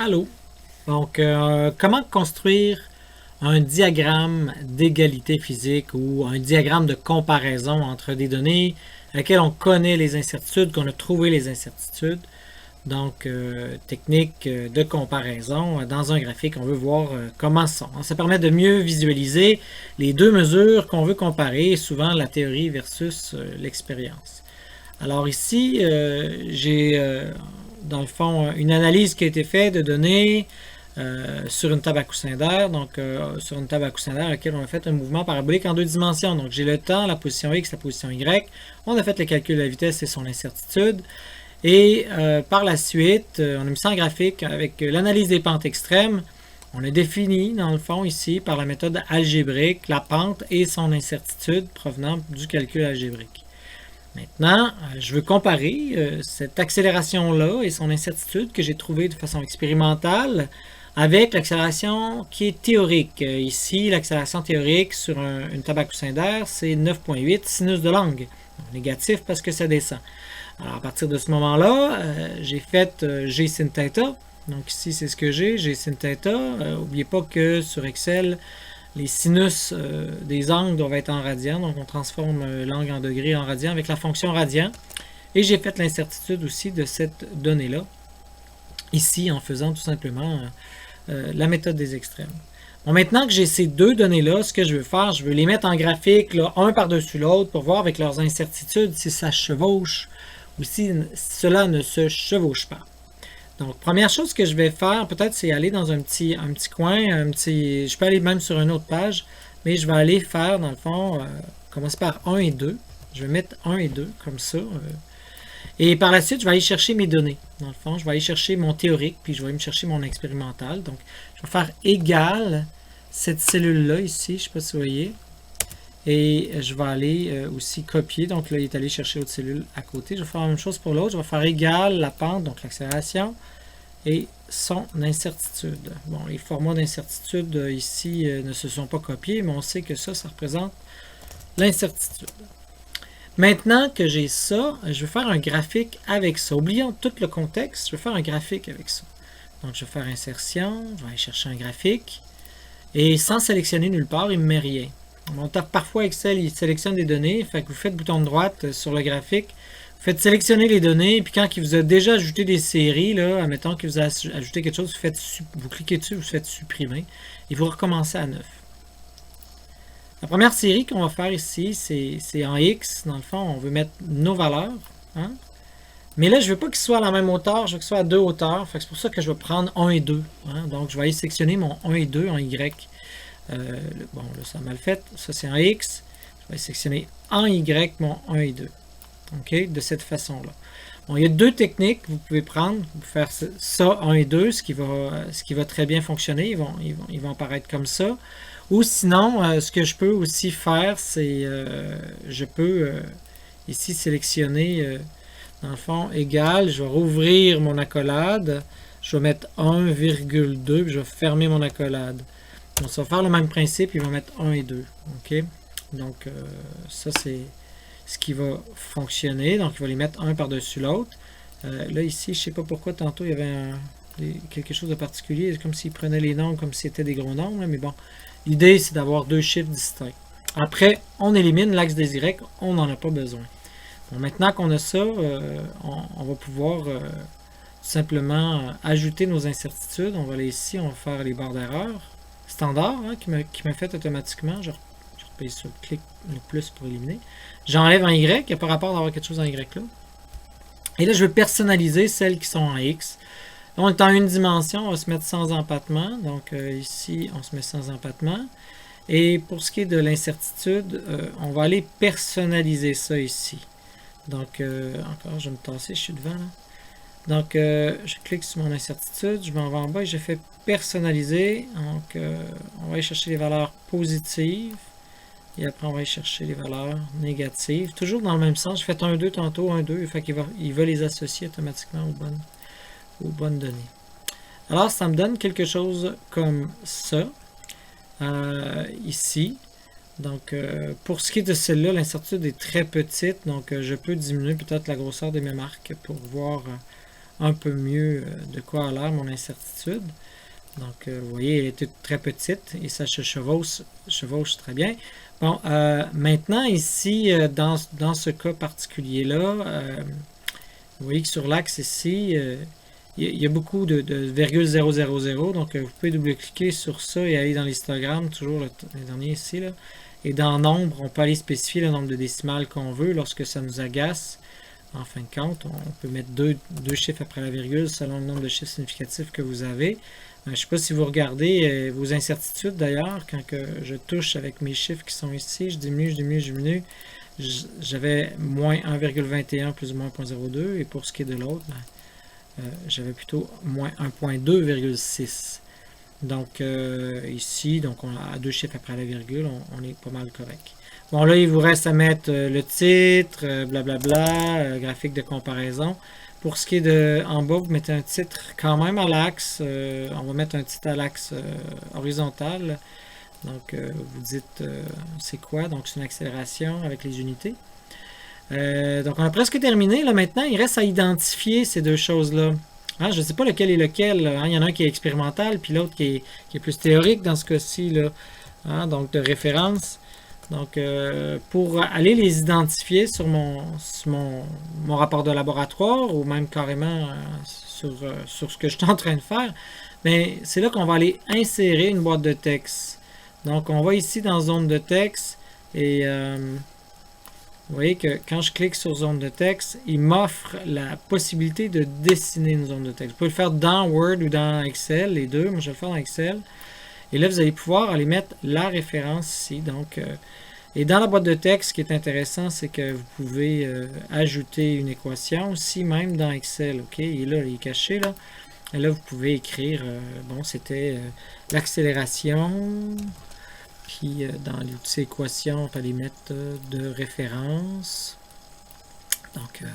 Allô. Donc, comment construire un diagramme d'égalité physique ou un diagramme de comparaison entre des données à laquelle on connaît les incertitudes, qu'on a trouvé les incertitudes. Donc, technique de comparaison. Dans un graphique, on veut voir comment sont. Ça permet de mieux visualiser les deux mesures qu'on veut comparer, souvent la théorie versus l'expérience. Alors ici, j'ai dans le fond une analyse qui a été faite de données sur une table à coussin d'air, donc sur une table à coussin d'air à laquelle on a fait un mouvement parabolique en deux dimensions. Donc j'ai le temps, la position X, la position Y. On a fait le calcul de la vitesse et son incertitude. Et par la suite, on a mis ça en graphique avec l'analyse des pentes extrêmes. On a défini, dans le fond, ici, par la méthode algébrique, la pente et son incertitude provenant du calcul algébrique. Maintenant, je veux comparer cette accélération-là et son incertitude que j'ai trouvée de façon expérimentale avec l'accélération qui est théorique. Ici, l'accélération théorique sur une table à coussin d'air, c'est 9,8 sinus de langue. Négatif parce que ça descend. Alors, à partir de ce moment-là, j'ai fait G sin θ. Donc ici, c'est ce que j'ai, G sin θ. N'oubliez pas que sur Excel, les sinus des angles doivent être en radians. Donc, on transforme l'angle en degrés en radians avec la fonction radian. Et j'ai fait l'incertitude aussi de cette donnée-là, ici, en faisant tout simplement la méthode des extrêmes. Bon, maintenant que j'ai ces deux données-là, ce que je veux faire, je veux les mettre en graphique, là, un par-dessus l'autre, pour voir avec leurs incertitudes si ça chevauche ou si cela ne se chevauche pas. Donc, première chose que je vais faire, peut-être, c'est aller dans un petit coin, je peux aller même sur une autre page, mais je vais aller faire, dans le fond, commencer par 1 et 2. Je vais mettre 1 et 2, comme ça. Et par la suite, je vais aller chercher mes données. Dans le fond, je vais aller chercher mon théorique, puis je vais aller me chercher mon expérimental. Donc, je vais faire égal cette cellule-là, ici, je ne sais pas si vous voyez. Et je vais aller aussi copier. Donc là, il est allé chercher l'autre cellule à côté. Je vais faire la même chose pour l'autre. Je vais faire égal la pente, donc l'accélération, et son incertitude. Bon, les formats d'incertitude ici ne se sont pas copiés, mais on sait que ça représente l'incertitude. Maintenant que j'ai ça, je vais faire un graphique avec ça. Oublions tout le contexte, je vais faire un graphique avec ça. Donc, je vais faire insertion, je vais aller chercher un graphique, et sans sélectionner nulle part, il ne me met rien. On tape parfois Excel, il sélectionne des données, fait que vous faites bouton de droite sur le graphique, vous faites sélectionner les données, puis quand il vous a déjà ajouté des séries, là, admettons qu'il vous a ajouté quelque chose, vous cliquez dessus, vous faites supprimer, et vous recommencez à neuf. La première série qu'on va faire ici, c'est en X, dans le fond, on veut mettre nos valeurs, hein? Mais là, je ne veux pas qu'il soit à la même hauteur, je veux qu'il soit à deux hauteurs, c'est pour ça que je vais prendre 1 et 2, hein? Donc, je vais aller sélectionner mon 1 et 2 en Y. Bon, là, ça a mal fait. Ça, c'est en X. Je vais sélectionner en Y mon 1 et 2. OK? De cette façon-là. Bon, il y a deux techniques que vous pouvez prendre. Vous pouvez faire ça 1 et 2, ce qui va très bien fonctionner. Ils vont apparaître comme ça. Ou sinon, ce que je peux aussi faire, c'est je peux ici sélectionner, dans le fond, égal. Je vais rouvrir mon accolade. Je vais mettre 1,2, puis je vais fermer mon accolade. Donc, ça va faire le même principe, il va mettre 1 et 2. OK? Donc, ça, c'est ce qui va fonctionner. Donc, il va les mettre un par-dessus l'autre. Là, ici, je ne sais pas pourquoi, tantôt, il y avait quelque chose de particulier. C'est comme s'il prenait les nombres comme si c'était des gros nombres. Mais bon, l'idée, c'est d'avoir deux chiffres distincts. Après, on élimine l'axe des Y. On n'en a pas besoin. Bon, maintenant qu'on a ça, on va pouvoir simplement ajouter nos incertitudes. On va aller ici, on va faire les barres d'erreur standard, hein, qui m'a fait automatiquement. Je repars sur le clic le plus pour éliminer. J'enlève un Y, il n'y a pas rapport d'avoir quelque chose en Y là. Et là, je veux personnaliser celles qui sont en X. Là, on est en une dimension, on va se mettre sans empattement. Donc ici, on se met sans empattement. Et pour ce qui est de l'incertitude, on va aller personnaliser ça ici. Donc, encore, je vais me tasser, je suis devant là. Donc, je clique sur mon incertitude, je m'en vais en bas et je fais personnaliser. Donc, on va aller chercher les valeurs positives. Et après, on va aller chercher les valeurs négatives. Toujours dans le même sens. J'ai fait 1, 2 tantôt, 1, 2. Fait qu'il va les associer automatiquement aux bonnes données. Alors, ça me donne quelque chose comme ça. Ici. Donc, pour ce qui est de celle-là, l'incertitude est très petite. Donc, je peux diminuer peut-être la grosseur de mes marques pour voir un peu mieux de quoi a l'air mon incertitude. Donc, vous voyez, elle est très petite et ça se chevauche très bien. Bon, maintenant, ici, dans ce cas particulier-là, vous voyez que sur l'axe ici, il y a beaucoup de virgule 000, donc vous pouvez double-cliquer sur ça et aller dans l'histogramme, toujours le dernier ici, là. Et dans nombre, on peut aller spécifier le nombre de décimales qu'on veut lorsque ça nous agace. En fin de compte, on peut mettre deux chiffres après la virgule selon le nombre de chiffres significatifs que vous avez. Je ne sais pas si vous regardez vos incertitudes d'ailleurs, quand je touche avec mes chiffres qui sont ici, je diminue, j'avais moins 1,21 plus ou moins 0,02 et pour ce qui est de l'autre, j'avais plutôt moins 1,2,6. Donc ici, donc on a deux chiffres après la virgule, on est pas mal correct. Bon là, il vous reste à mettre le titre, blablabla, graphique de comparaison. Pour ce qui est de en bas, vous mettez un titre quand même à l'axe. On va mettre un titre à l'axe horizontal. Donc vous dites c'est quoi? Donc c'est une accélération avec les unités. Donc on a presque terminé. Là maintenant, il reste à identifier ces deux choses-là. Hein, je ne sais pas lequel est lequel. Hein. Il y en a un qui est expérimental, puis l'autre qui est plus théorique dans ce cas-ci. Hein, donc de référence. Donc, pour aller les identifier sur mon rapport de laboratoire ou même carrément sur ce que je suis en train de faire, mais c'est là qu'on va aller insérer une boîte de texte. Donc, on va ici dans zone de texte et vous voyez que quand je clique sur zone de texte, il m'offre la possibilité de dessiner une zone de texte. Vous pouvez le faire dans Word ou dans Excel, les deux. Moi, je vais le faire dans Excel. Et là, vous allez pouvoir aller mettre la référence ici. Donc, et dans la boîte de texte, ce qui est intéressant, c'est que vous pouvez ajouter une équation aussi, même dans Excel. OK? Et là, il est caché, là. Et là, vous pouvez écrire, bon, c'était l'accélération. Puis, dans l'outil équation, on peut aller mettre de référence. Donc,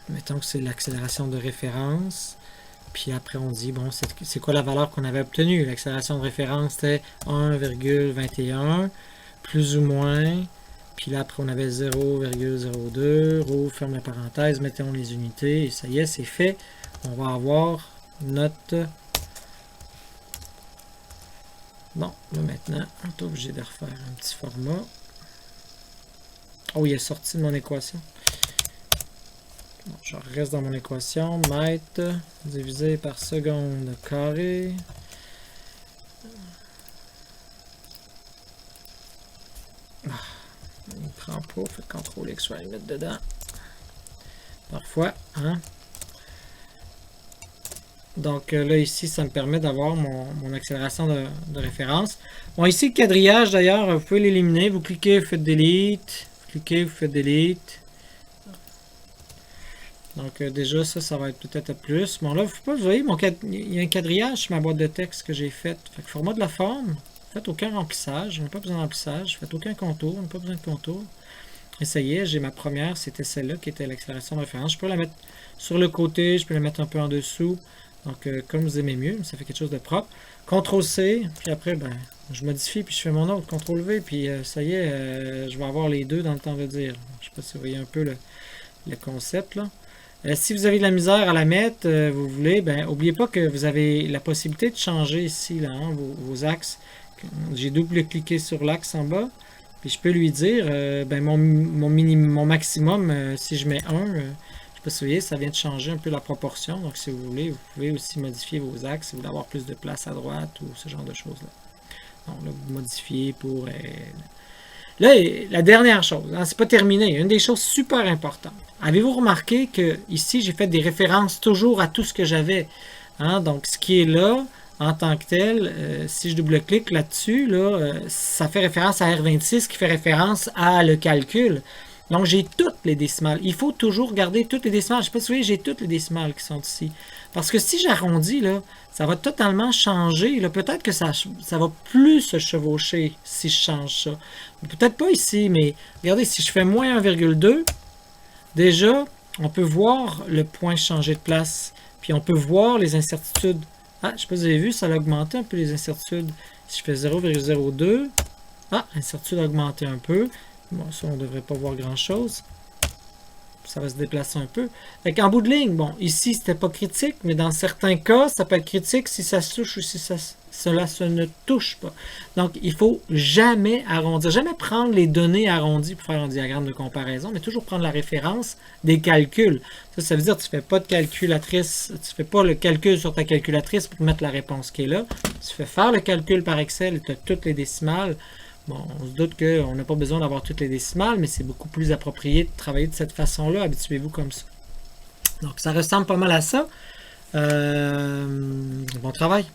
mettons que c'est l'accélération de référence. Puis après, on dit, bon, c'est quoi la valeur qu'on avait obtenue? L'accélération de référence, c'était 1,21, plus ou moins. Puis là, après, on avait 0,02. Rouvre, ferme la parenthèse, mettons les unités. Et ça y est, c'est fait. On va avoir notre... Bon, là, maintenant, on est obligé de refaire un petit format. Oh, il est sorti de mon équation. Bon, je reste dans mon équation, mètre divisé par seconde carré. Ah, il ne prend pas, fait CTRL X, le mettre dedans. Parfois, hein. Donc là, ici, ça me permet d'avoir mon accélération de référence. Bon, ici, le quadrillage, d'ailleurs, vous pouvez l'éliminer. Vous cliquez, vous faites Delete. Vous cliquez, vous faites Delete. Donc déjà, ça va être peut-être plus. Bon, là, vous voyez, il y a un quadrillage sur ma boîte de texte que j'ai faite. Fait que format de la forme, faites aucun remplissage. On n'a pas besoin de remplissage. Faites aucun contour. On n'a pas besoin de contour. Et ça y est, j'ai ma première. C'était celle-là qui était l'accélération de référence. Je peux la mettre sur le côté. Je peux la mettre un peu en dessous. Donc, comme vous aimez mieux, ça fait quelque chose de propre. CTRL-C, puis après, ben, je modifie, puis je fais mon autre. CTRL-V, puis ça y est, je vais avoir les deux dans le temps de dire. Je ne sais pas si vous voyez un peu le concept, là. Si vous avez de la misère à la mettre, vous voulez, ben, n'oubliez pas que vous avez la possibilité de changer ici, là, hein, vos axes. J'ai double-cliqué sur l'axe en bas, puis je peux lui dire, ben, mon maximum, si je mets 1, je ne sais pas si vous voyez, ça vient de changer un peu la proportion. Donc, si vous voulez, vous pouvez aussi modifier vos axes si vous voulez avoir plus de place à droite ou ce genre de choses-là. Donc, là, vous modifiez pour... Là, la dernière chose, hein, c'est pas terminé, une des choses super importantes. Avez-vous remarqué que ici, j'ai fait des références toujours à tout ce que j'avais. Hein? Donc, ce qui est là, en tant que tel, si je double-clique là-dessus, là, ça fait référence à R26 qui fait référence à le calcul. Donc, j'ai toutes les décimales. Il faut toujours garder toutes les décimales. Je ne sais pas si vous voyez, j'ai toutes les décimales qui sont ici. Parce que si j'arrondis, là, ça va totalement changer. Peut-être que ça va plus se chevaucher si je change ça. Peut-être pas ici, mais regardez, si je fais moins 1,2, déjà, on peut voir le point changer de place. Puis on peut voir les incertitudes. Ah, je ne sais pas si vous avez vu, ça a augmenté un peu les incertitudes. Si je fais 0,02, ah, l'incertitude a augmenté un peu. Bon, ça, on ne devrait pas voir grand-chose. ça va se déplacer un peu. Fait qu'en bout de ligne, bon, ici, c'était pas critique, mais dans certains cas, ça peut être critique si ça se touche ou si cela se ne touche pas. Donc, il faut jamais arrondir, jamais prendre les données arrondies pour faire un diagramme de comparaison, mais toujours prendre la référence des calculs. Ça veut dire que tu ne fais pas de calculatrice, tu fais pas le calcul sur ta calculatrice pour mettre la réponse qui est là. Tu fais faire le calcul par Excel et tu as toutes les décimales. Bon, on se doute qu'on n'a pas besoin d'avoir toutes les décimales, mais c'est beaucoup plus approprié de travailler de cette façon-là. Habituez-vous comme ça. Donc, ça ressemble pas mal à ça. Bon travail.